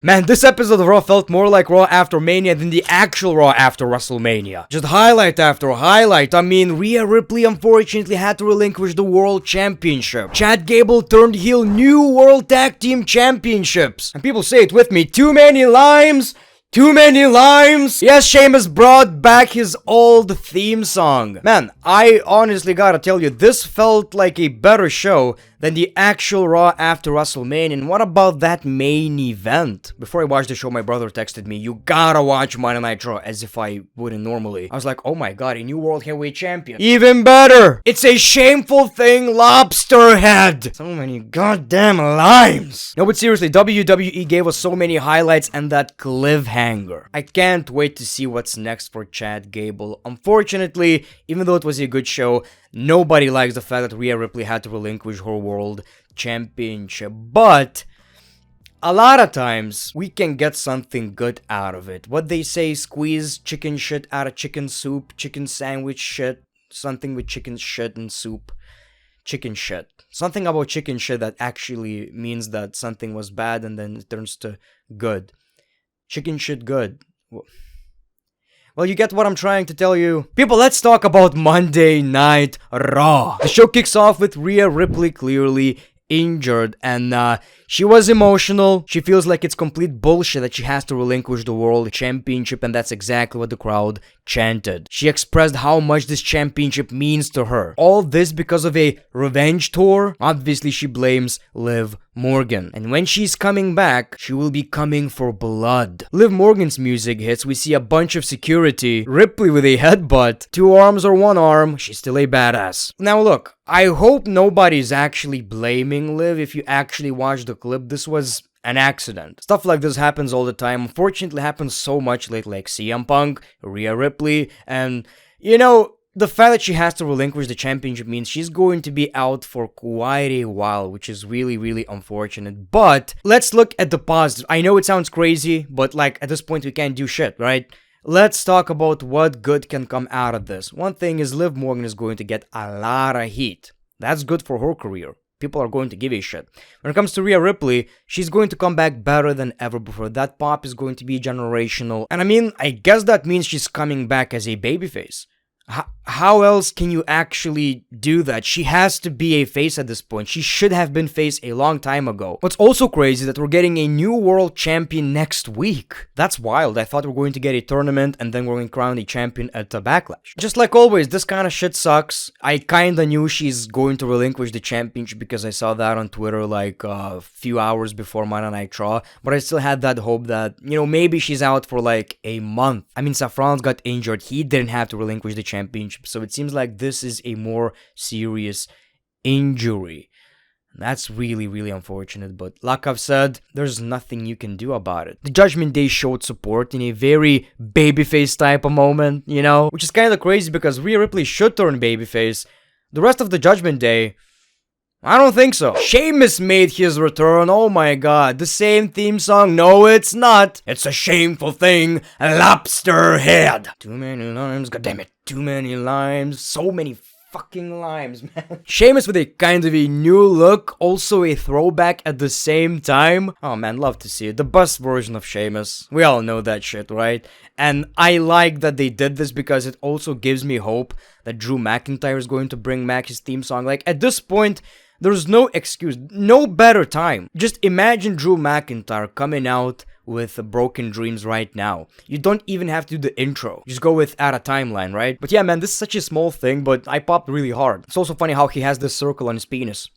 Man, this episode of Raw felt more like Raw after Mania than the actual Raw after WrestleMania. Just highlight after highlight. I mean, Rhea Ripley unfortunately had to relinquish the World Championship. Chad Gable turned heel, new World Tag Team Championships. And people say it with me, too many limes. Too many limes! Yes, Sheamus brought back his old theme song. Man, I honestly gotta tell you, this felt like a better show than the actual Raw after WrestleMania. And what about that main event? Before I watched the show, my brother texted me, you gotta watch Monday Night Raw, as if I wouldn't normally. I was like, oh my god, a new World Heavyweight Champion. Even better! It's a shameful thing, lobster head! So many goddamn limes! No, but seriously, WWE gave us so many highlights and that cliffhanger. I can't wait to see what's next for Chad Gable. Unfortunately, even though it was a good show, nobody likes the fact that Rhea Ripley had to relinquish her World Championship. But a lot of times, we can get something good out of it. What they say, squeeze chicken shit out of chicken soup, chicken sandwich shit, something with chicken shit and soup. Chicken shit. Something about chicken shit that actually means that something was bad and then it turns to good. Chicken shit good. Well, you get what I'm trying to tell you. People, let's talk about Monday Night Raw. The show kicks off with Rhea Ripley clearly injured, and she was emotional. She feels like it's complete bullshit that she has to relinquish the World Championship, and that's exactly what the crowd chanted. She expressed how much this championship means to her. All this because of a revenge tour? Obviously, she blames Liv Morgan. And when she's coming back, she will be coming for blood. Liv Morgan's music hits, we see a bunch of security, Ripley with a headbutt, 2 arms or 1 arm, she's still a badass. Now look, I hope nobody's actually blaming Liv. If you actually watch the clip, this was an accident. Stuff like this happens all the time. Unfortunately, happens so much lately, like CM Punk, Rhea Ripley, and you know, the fact that she has to relinquish the championship means she's going to be out for quite a while, which is really, really unfortunate. But let's look at the positive. I know it sounds crazy, but like at this point we can't do shit, right? Let's talk about what good can come out of this. One thing is Liv Morgan is going to get a lot of heat. That's good for her career. People are going to give a shit. When it comes to Rhea Ripley, she's going to come back better than ever before. That pop is going to be generational. And I mean, I guess that means she's coming back as a babyface. How else can you actually do that? She has to be a face at this point. She should have been face a long time ago. What's also crazy is that we're getting a new world champion next week. That's wild. I thought we were going to get a tournament and then we're going to crown a champion at the Backlash. Just like always, this kind of shit sucks. I kinda knew she's going to relinquish the championship because I saw that on Twitter like a few hours before Monday Night Raw. But I still had that hope that, you know, maybe she's out for like a month. I mean, Safran's got injured. He didn't have to relinquish the championship. So it seems like this is a more serious injury. That's really, really unfortunate, but like I've said, there's nothing you can do about it. The Judgment Day showed support in a very babyface type of moment, you know? Which is kind of crazy because Rhea Ripley should turn babyface. The rest of the Judgment Day, I don't think so. Sheamus made his return, oh my god. The same theme song, no it's not. It's a shameful thing, lobster head. Too many limes, goddammit. Too many limes, so many fucking limes, man. Sheamus with a kind of a new look, also a throwback at the same time. Oh man, love to see it. The best version of Sheamus. We all know that shit, right? And I like that they did this because it also gives me hope that Drew McIntyre is going to bring back his theme song. Like, at this point, there's no excuse, no better time. Just imagine Drew McIntyre coming out with Broken Dreams right now. You don't even have to do the intro. Just go with Add a Timeline, right? But yeah, man, this is such a small thing, but I popped really hard. It's also funny how he has this circle on his penis.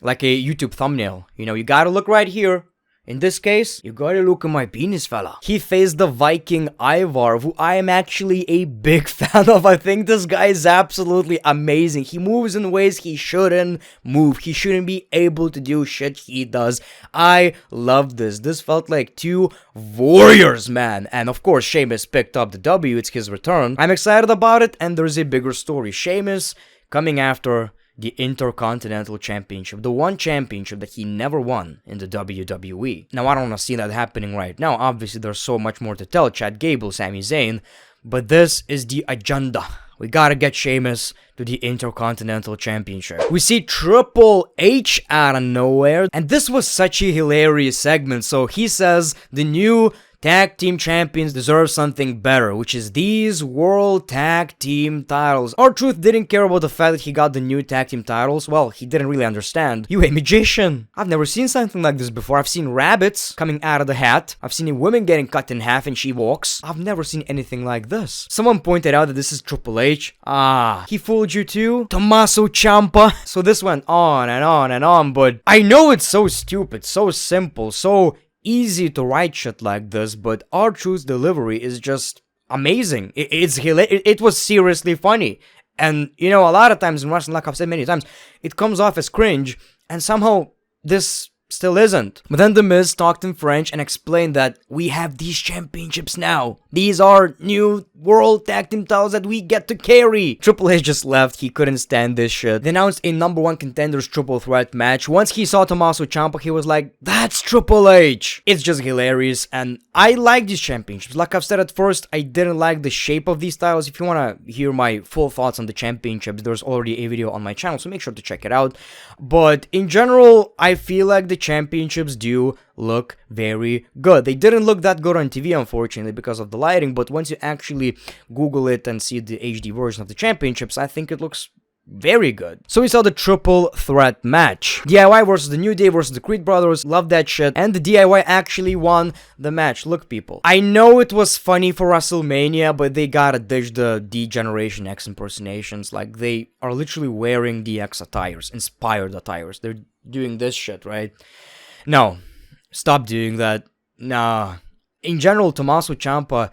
Like a YouTube thumbnail. You know, you gotta look right here. In this case, you gotta look at my penis, fella. He faced the Viking Ivar, who I am actually a big fan of. I think this guy is absolutely amazing. He moves in ways he shouldn't move. He shouldn't be able to do shit he does. I love this. This felt like 2 warriors, man. And of course, Sheamus picked up the W. It's his return. I'm excited about it, and there's a bigger story. Sheamus coming after the Intercontinental Championship, the one championship that he never won in the WWE. Now, I don't want to see that happening right now. Obviously, there's so much more to tell. Chad Gable, Sami Zayn. But this is the agenda we gotta get Sheamus to the Intercontinental Championship. We see Triple H out of nowhere, and this was such a hilarious segment. So he says the new tag team champions deserve something better, which is these world tag team titles. R-Truth didn't care about the fact that he got the new tag team titles. Well, he didn't really understand. You a magician. I've never seen something like this before. I've seen rabbits coming out of the hat. I've seen a woman getting cut in half and she walks. I've never seen anything like this. Someone pointed out that this is Triple H. Ah, he fooled you too? Tommaso Ciampa. So this went on and on and on, but I know it's so stupid, so simple, so easy to write shit like this, but R-Truth's delivery is just amazing. It was seriously funny. And, you know, a lot of times in wrestling, like I've said many times, it comes off as cringe, and somehow this still isn't. But then The Miz talked in French and explained that we have these championships now. These are new world tag team titles that we get to carry. Triple H just left. He couldn't stand this shit. They announced a #1 Contenders triple threat match. Once he saw Tommaso Ciampa, he was like, that's Triple H. It's just hilarious, and I like these championships. Like I've said at first, I didn't like the shape of these titles. If you want to hear my full thoughts on the championships, there's already a video on my channel, so make sure to check it out. But in general, I feel like the championships do look very good. They didn't look that good on TV, unfortunately, because of the lighting, but once you actually Google it and see the HD version of the championships, I think it looks very good. So we saw the triple threat match. DIY versus the New Day versus the Creed Brothers. Love that shit. And the DIY actually won the match. Look, people, I know it was funny for WrestleMania, but they gotta ditch the D-Generation X impersonations. Like, they are literally wearing DX attires, inspired attires. They're doing this shit, right? No. Stop doing that. Nah. In general, Tommaso Ciampa,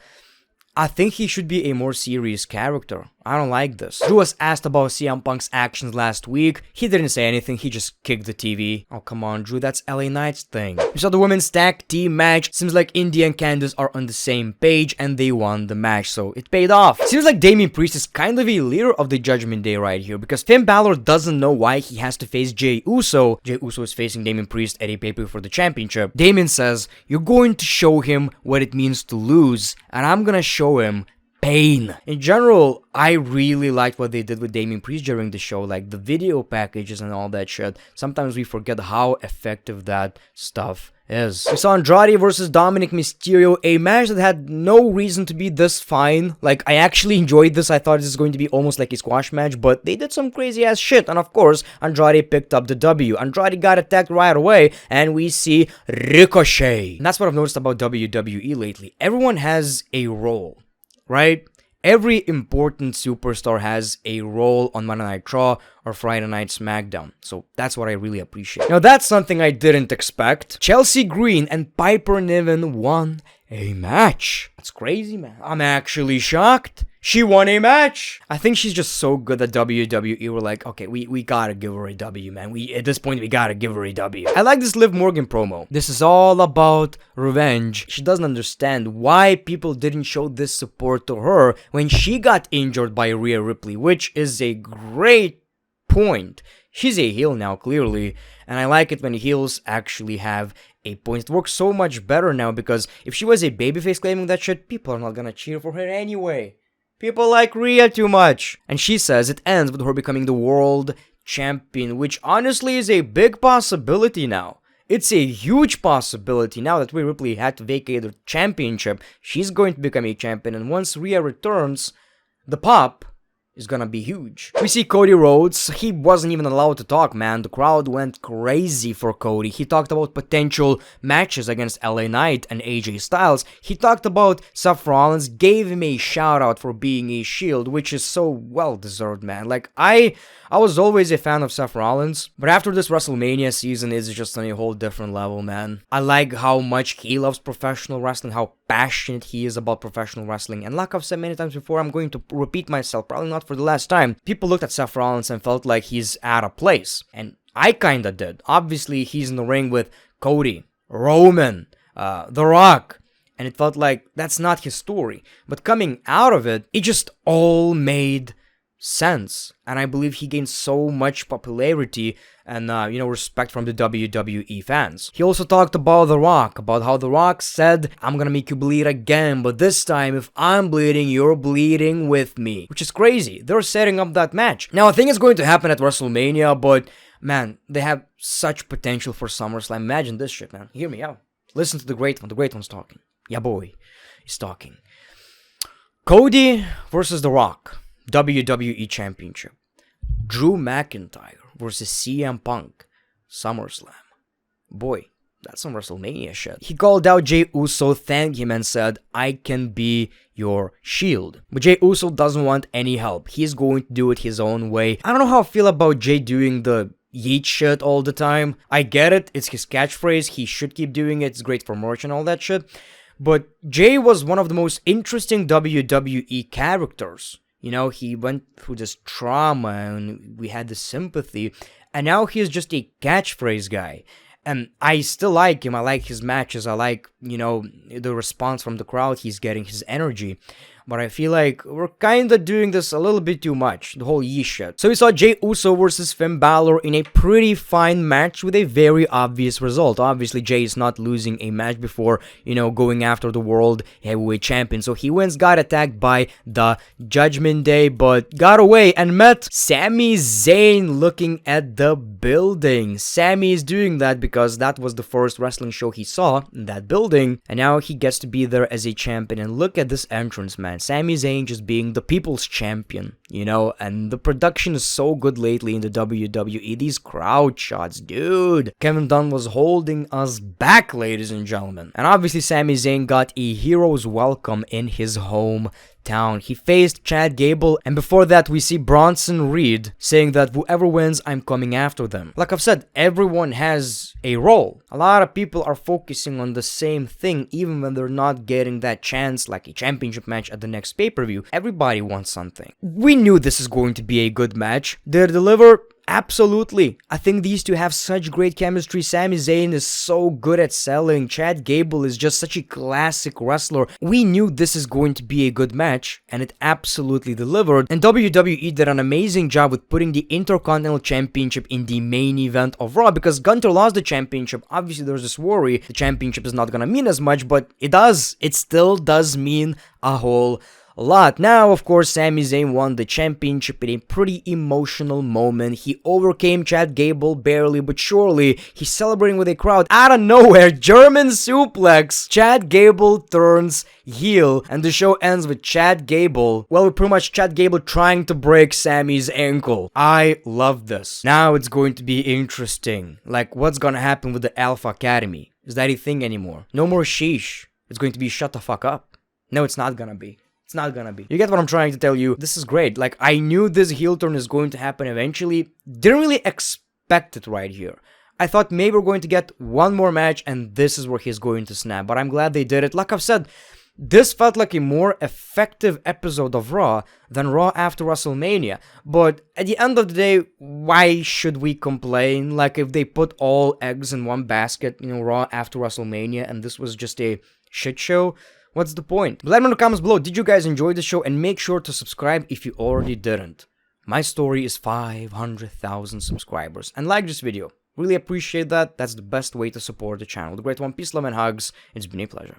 I think he should be a more serious character. I don't like this. Drew was asked about CM Punk's actions last week. He didn't say anything, he just kicked the TV. Oh, come on, Drew, that's LA Knight's thing. We saw the women's tag team match. Seems like Indi and Candice are on the same page, and they won the match, so it paid off. Seems like Damian Priest is kind of a leader of the Judgment Day right here, because Finn Bálor doesn't know why he has to face Jey Uso. Jey Uso is facing Damian Priest at a pay-per-view for the championship. Damian says, you're going to show him what it means to lose, and I'm gonna show him pain. In general, I really liked what they did with Damian Priest during the show, like the video packages and all that shit. Sometimes we forget how effective that stuff is. We saw Andrade versus Dominik Mysterio, a match that had no reason to be this fine. Like, I actually enjoyed this. I thought this was going to be almost like a squash match, but they did some crazy ass shit, and of course, Andrade picked up the W. Andrade got attacked right away, and we see Ricochet. And that's what I've noticed about WWE lately. Everyone has a role, right? Every important superstar has a role on Monday Night Raw or Friday Night SmackDown. So that's what I really appreciate. Now that's something I didn't expect. Chelsea Green and Piper Niven won a match. That's crazy, man. I'm actually shocked. She won a match. I think she's just so good that WWE were like, okay, we gotta give her a W, man. At this point, we gotta give her a W. I like this Liv Morgan promo. This is all about revenge. She doesn't understand why people didn't show this support to her when she got injured by Rhea Ripley, which is a great point. She's a heel now, clearly, and I like it when heels actually have a point. It works so much better now, because if she was a babyface claiming that shit, people are not gonna cheer for her anyway. People like Rhea too much. And she says it ends with her becoming the world champion, which honestly is a big possibility now. It's a huge possibility now that Rhea Ripley had to vacate the championship. She's going to become a champion, and once Rhea returns, the pop is gonna be huge. We see Cody Rhodes. He wasn't even allowed to talk, man. The crowd went crazy for Cody. He talked about potential matches against LA Knight and AJ Styles. He talked about Seth Rollins, gave him a shout out for being a Shield, which is so well deserved, man. Like, I was always a fan of Seth Rollins, but after this WrestleMania season, it's just on a whole different level, man. I like how much he loves professional wrestling, how passionate he is about professional wrestling, and like I've said many times before, I'm going to repeat myself, probably not for the last time. People looked at Seth Rollins and felt like he's out of place, and I kinda did. Obviously, he's in the ring with Cody, Roman, The Rock, and it felt like that's not his story. But coming out of it, it just all made sense, and I believe he gained so much popularity and respect from the WWE fans. He also talked about The Rock, about how The Rock said, "I'm gonna make you bleed again, but this time if I'm bleeding, you're bleeding with me," which is crazy. They're setting up that match. Now I think it's going to happen at WrestleMania, but man, they have such potential for SummerSlam. Imagine this shit, man. Hear me out. Listen to the great one. The great one's talking. Yeah, boy, he's talking. Cody versus The Rock, WWE Championship. Drew McIntyre versus CM Punk, SummerSlam. Boy, that's some WrestleMania shit. He called out Jey Uso, thanked him, and said, "I can be your shield." But Jey Uso doesn't want any help. He's going to do it his own way. I don't know how I feel about Jey doing the yeet shit all the time. I get it. It's his catchphrase. He should keep doing it. It's great for merch and all that shit. But Jey was one of the most interesting WWE characters. You know, he went through this trauma and we had this sympathy. And now he's just a catchphrase guy. And I still like him. I like his matches. I like, the response from the crowd he's getting, his energy. But I feel like we're kinda doing this a little bit too much, the whole Yee shit. So we saw Jey Uso versus Finn Bálor in a pretty fine match with a very obvious result. Obviously, Jey is not losing a match before, going after the World Heavyweight Champion. So he wins, got attacked by the Judgment Day, but got away and met Sami Zayn looking at the building. Sami is doing that because that was the first wrestling show he saw in that building. And now he gets to be there as a champion. And look at this entrance, man. Sami Zayn just being the people's champion, and the production is so good lately in the WWE. These crowd shots, dude. Kevin Dunn was holding us back, ladies and gentlemen. And obviously Sami Zayn got a hero's welcome in his hometown. He faced Chad Gable, and before that we see Bronson Reed saying that whoever wins, I'm coming after them. Like I've said, everyone has a role. A lot of people are focusing on the same thing, even when they're not getting that chance, like a championship match at the next pay-per-view. Everybody wants something. We knew this is going to be a good match. They deliver. Absolutely. I think these two have such great chemistry. Sami Zayn is so good at selling. Chad Gable is just such a classic wrestler. We knew this is going to be a good match, and it absolutely delivered. And WWE did an amazing job with putting the Intercontinental Championship in the main event of Raw, because Gunther lost the championship. Obviously, there's this worry the championship is not gonna mean as much, but it does. It still does mean a whole lot. Now, of course, Sami Zayn won the championship in a pretty emotional moment. He overcame Chad Gable barely but surely. He's celebrating with a crowd. Out of nowhere, German suplex. Chad Gable turns heel, and the show ends with Chad Gable, with pretty much Chad Gable trying to break Sami's ankle. I love this. Now it's going to be interesting. Like, what's gonna happen with the Alpha Academy? Is that a thing anymore? No more sheesh. It's going to be shut the fuck up. No, it's not gonna be. It's not gonna be. You get what I'm trying to tell you? This is great. Like, I knew this heel turn is going to happen eventually. Didn't really expect it right here. I thought maybe we're going to get one more match and this is where he's going to snap. But I'm glad they did it. Like I've said, this felt like a more effective episode of Raw than Raw after WrestleMania. But at the end of the day, why should we complain? Like, if they put all eggs in one basket, Raw after WrestleMania, and this was just a shit show, what's the point? But let me know in the comments below, did you guys enjoy the show? And make sure to subscribe if you already didn't. My story is 500,000 subscribers. And like this video. Really appreciate that. That's the best way to support the channel. The great one, peace, love, and hugs. It's been a pleasure.